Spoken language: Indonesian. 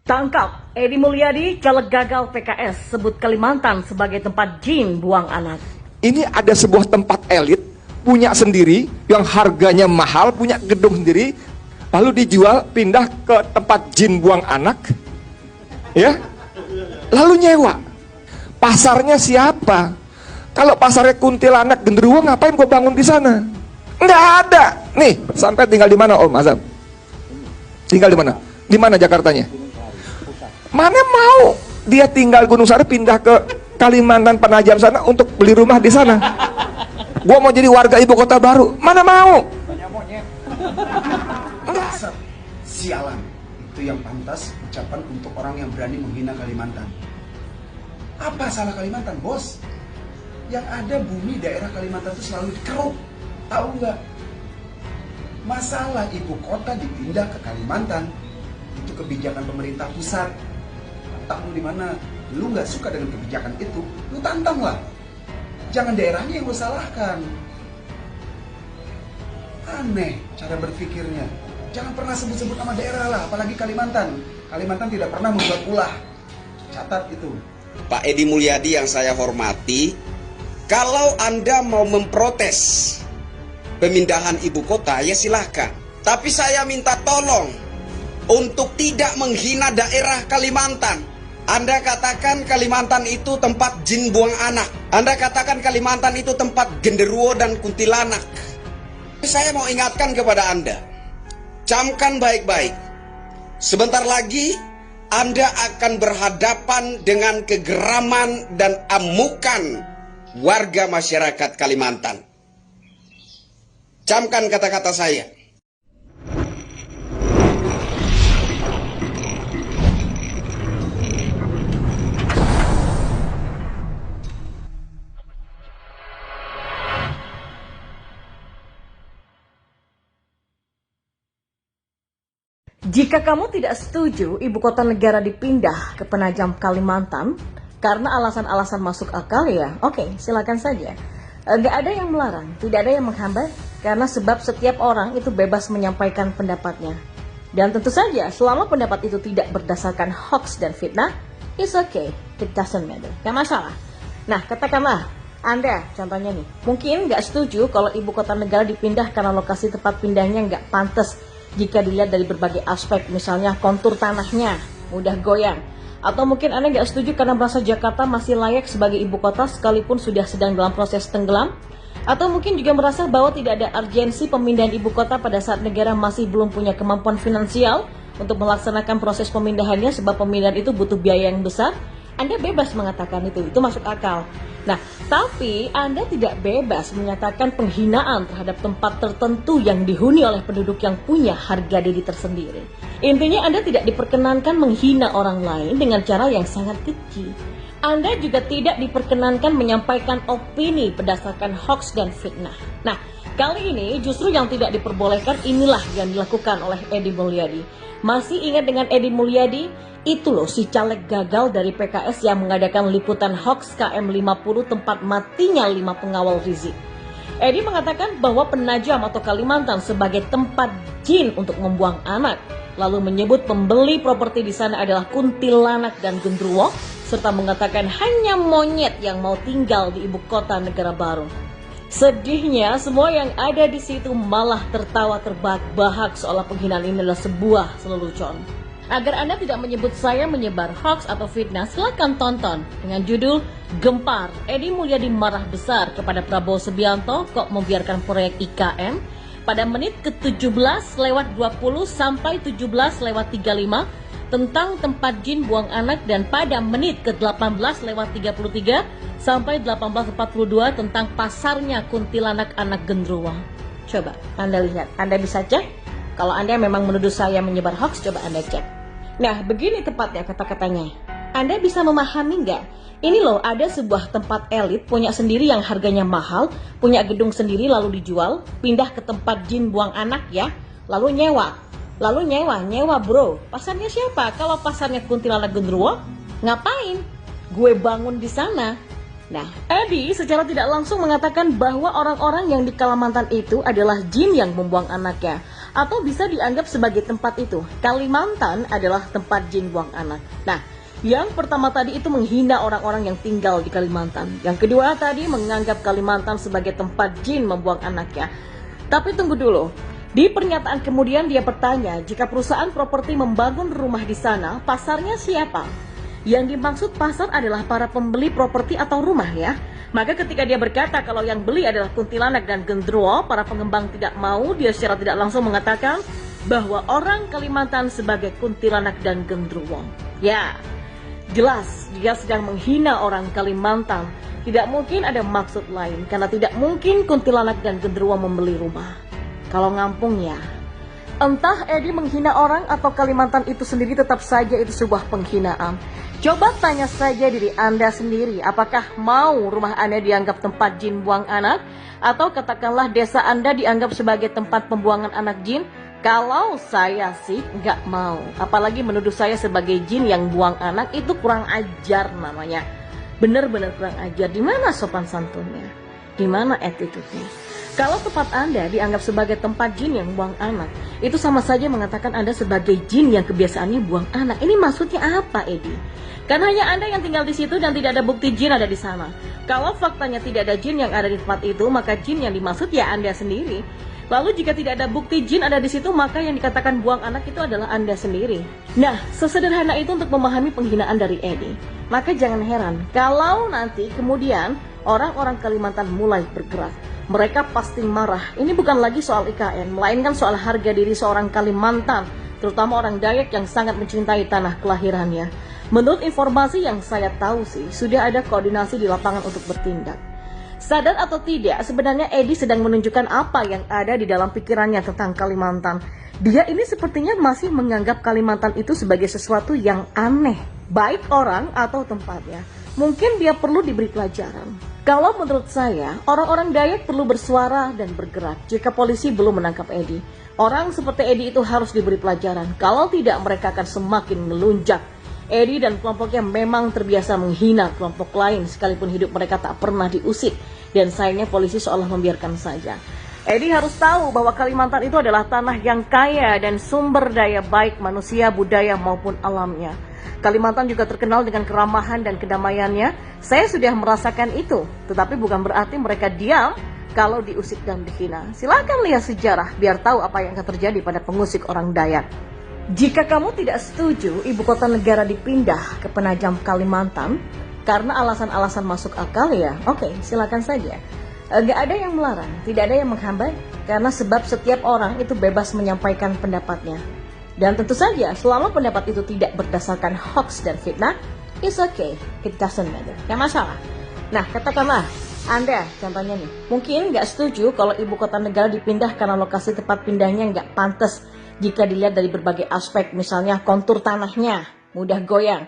Tangkap Edi Mulyadi, caleg gagal PKS, sebut Kalimantan sebagai tempat jin buang anak. Ini ada sebuah tempat elit, punya sendiri, yang harganya mahal, punya gedung sendiri, lalu dijual, pindah ke tempat jin buang anak, ya, lalu nyewa. Pasarnya siapa? Kalau pasarnya kuntilanak, genderuwo, ngapain gue bangun di sana? Nggak ada. Nih, sampai tinggal di mana Om Azam? Tinggal di mana? Di mana Jakartanya? Mana mau dia tinggal Gunung Sari pindah ke Kalimantan Penajam sana untuk beli rumah di sana? Gua mau jadi warga ibu kota baru, mana mau? Enggak. Sialan, itu yang pantas ucapan untuk orang yang berani menghina Kalimantan. Apa salah Kalimantan, bos? Yang ada bumi daerah Kalimantan itu selalu dikeruk, tahu nggak? Masalah ibu kota dipindah ke Kalimantan itu kebijakan pemerintah pusat. Tantang di mana lu nggak suka dengan kebijakan itu, lu tantang lah. Jangan daerahnya yang lu salahkan. Aneh cara berpikirnya. Jangan pernah sebut-sebut nama daerah lah, apalagi Kalimantan. Kalimantan tidak pernah membuat ulah. Catat itu. Pak Edi Mulyadi yang saya hormati, kalau Anda mau memprotes pemindahan ibu kota, ya silahkan. Tapi saya minta tolong untuk tidak menghina daerah Kalimantan. Anda katakan Kalimantan itu tempat jin buang anak. Anda katakan Kalimantan itu tempat genderuwo dan kuntilanak. Saya mau ingatkan kepada Anda, camkan baik-baik. Sebentar lagi Anda akan berhadapan dengan kegeraman dan amukan warga masyarakat Kalimantan. Camkan kata-kata saya. Jika kamu tidak setuju ibu kota negara dipindah ke Penajam Kalimantan karena alasan-alasan masuk akal, ya oke, silakan saja. Nggak ada yang melarang, tidak ada yang menghambat, karena sebab setiap orang itu bebas menyampaikan pendapatnya. Dan tentu saja selama pendapat itu tidak berdasarkan hoax dan fitnah, it's okay, it doesn't matter, gak masalah. Nah, katakanlah Anda contohnya nih, mungkin nggak setuju kalau ibu kota negara dipindah karena lokasi tempat pindahnya nggak pantas jika dilihat dari berbagai aspek, misalnya kontur tanahnya mudah goyang, atau mungkin Anda nggak setuju karena merasa Jakarta masih layak sebagai ibu kota sekalipun sudah sedang dalam proses tenggelam, atau mungkin juga merasa bahwa tidak ada urgensi pemindahan ibu kota pada saat negara masih belum punya kemampuan finansial untuk melaksanakan proses pemindahannya sebab pemindahan itu butuh biaya yang besar. Anda bebas mengatakan itu masuk akal. Nah, tapi Anda tidak bebas menyatakan penghinaan terhadap tempat tertentu yang dihuni oleh penduduk yang punya harga diri tersendiri. Intinya Anda tidak diperkenankan menghina orang lain dengan cara yang sangat keji. Anda juga tidak diperkenankan menyampaikan opini berdasarkan hoax dan fitnah. Nah, kali ini justru yang tidak diperbolehkan inilah yang dilakukan oleh Edi Mulyadi. Masih ingat dengan Edi Mulyadi? Itu loh si caleg gagal dari PKS yang mengadakan liputan hoax KM50 tempat matinya 5 pengawal Rizik. Edi mengatakan bahwa Penajam atau Kalimantan sebagai tempat jin untuk membuang anak, lalu menyebut pembeli properti di sana adalah kuntilanak dan genderuwo, serta mengatakan hanya monyet yang mau tinggal di ibu kota negara baru. Sedihnya, semua yang ada di situ malah tertawa terbahak-bahak seolah penghinaan ini adalah sebuah lelucon. Agar Anda tidak menyebut saya menyebar hoax atau fitnah, silakan tonton dengan judul Gempar, Edi Mulyadi marah besar kepada Prabowo Subianto kok membiarkan proyek IKN pada menit ke-17 lewat 20 sampai 17 lewat 35 tentang tempat jin buang anak, dan pada menit ke-18 lewat 33 sampai 18.42 tentang pasarnya kuntilanak anak genderuwo. Coba Anda lihat, Anda bisa cek. Kalau Anda memang menuduh saya menyebar hoax, coba Anda cek. Nah, begini tepatnya kata-katanya. Anda bisa memahami nggak? Ini loh, ada sebuah tempat elit punya sendiri yang harganya mahal, punya gedung sendiri lalu dijual, pindah ke tempat jin buang anak ya, lalu nyewa. Lalu nyewa bro. Pasarnya siapa? Kalau pasarnya kuntilanak genderuwo, ngapain? Gue bangun di sana. Nah, Edi secara tidak langsung mengatakan bahwa orang-orang yang di Kalimantan itu adalah jin yang membuang anaknya. Atau bisa dianggap sebagai tempat itu. Kalimantan adalah tempat jin buang anak. Nah, yang pertama tadi itu menghina orang-orang yang tinggal di Kalimantan. Yang kedua tadi menganggap Kalimantan sebagai tempat jin membuang anaknya. Tapi tunggu dulu. Di pernyataan kemudian dia bertanya, jika perusahaan properti membangun rumah di sana, pasarnya siapa? Yang dimaksud pasar adalah para pembeli properti atau rumah ya. Maka ketika dia berkata kalau yang beli adalah kuntilanak dan gendruwo, para pengembang tidak mau, dia secara tidak langsung mengatakan bahwa orang Kalimantan sebagai kuntilanak dan gendruwo. Ya, jelas dia sedang menghina orang Kalimantan. Tidak mungkin ada maksud lain, karena tidak mungkin kuntilanak dan gendruwo membeli rumah. Kalau ngampung ya, entah Edi menghina orang atau Kalimantan itu sendiri, tetap saja itu sebuah penghinaan. Coba tanya saja diri Anda sendiri, apakah mau rumah Anda dianggap tempat jin buang anak? Atau katakanlah desa Anda dianggap sebagai tempat pembuangan anak jin? Kalau saya sih nggak mau. Apalagi menuduh saya sebagai jin yang buang anak, itu kurang ajar namanya. Bener-bener kurang ajar. Di mana sopan santunnya? Di mana attitude-nya? Kalau tempat Anda dianggap sebagai tempat jin yang buang anak, itu sama saja mengatakan Anda sebagai jin yang kebiasaannya buang anak. Ini maksudnya apa, Edi? Kan hanya Anda yang tinggal di situ dan tidak ada bukti jin ada di sana. Kalau faktanya tidak ada jin yang ada di tempat itu, maka jin yang dimaksud ya Anda sendiri. Lalu jika tidak ada bukti jin ada di situ, maka yang dikatakan buang anak itu adalah Anda sendiri. Nah, sesederhana itu untuk memahami penghinaan dari Edi. Maka jangan heran kalau nanti kemudian orang-orang Kalimantan mulai bergerak. Mereka pasti marah. Ini bukan lagi soal IKN, melainkan soal harga diri seorang Kalimantan, terutama orang Dayak yang sangat mencintai tanah kelahirannya. Menurut informasi yang saya tahu sih, sudah ada koordinasi di lapangan untuk bertindak. Sadar atau tidak, sebenarnya Edi sedang menunjukkan apa yang ada di dalam pikirannya tentang Kalimantan. Dia ini sepertinya masih menganggap Kalimantan itu sebagai sesuatu yang aneh, baik orang atau tempatnya. Mungkin dia perlu diberi pelajaran. Kalau menurut saya, orang-orang Dayak perlu bersuara dan bergerak jika polisi belum menangkap Edi. Orang seperti Edi itu harus diberi pelajaran. Kalau tidak, mereka akan semakin melunjak. Edi dan kelompoknya memang terbiasa menghina kelompok lain sekalipun hidup mereka tak pernah diusik. Dan sayangnya polisi seolah membiarkan saja. Edi harus tahu bahwa Kalimantan itu adalah tanah yang kaya dan sumber daya baik manusia, budaya maupun alamnya. Kalimantan juga terkenal dengan keramahan dan kedamaiannya. Saya sudah merasakan itu, tetapi bukan berarti mereka diam kalau diusik dan dihina. Silakan lihat sejarah biar tahu apa yang akan terjadi pada pengusik orang Dayak. Jika kamu tidak setuju ibu kota negara dipindah ke Penajam Kalimantan karena alasan-alasan masuk akal ya, oke, silakan saja. Gak ada yang melarang, tidak ada yang menghambat, karena sebab setiap orang itu bebas menyampaikan pendapatnya. Dan tentu saja, selama pendapat itu tidak berdasarkan hoax dan fitnah, it's okay, it doesn't matter, gak masalah. Nah, katakanlah, Anda contohnya nih, mungkin gak setuju kalau ibu kota negara dipindah karena lokasi tempat pindahnya gak pantas jika dilihat dari berbagai aspek, misalnya kontur tanahnya mudah goyang,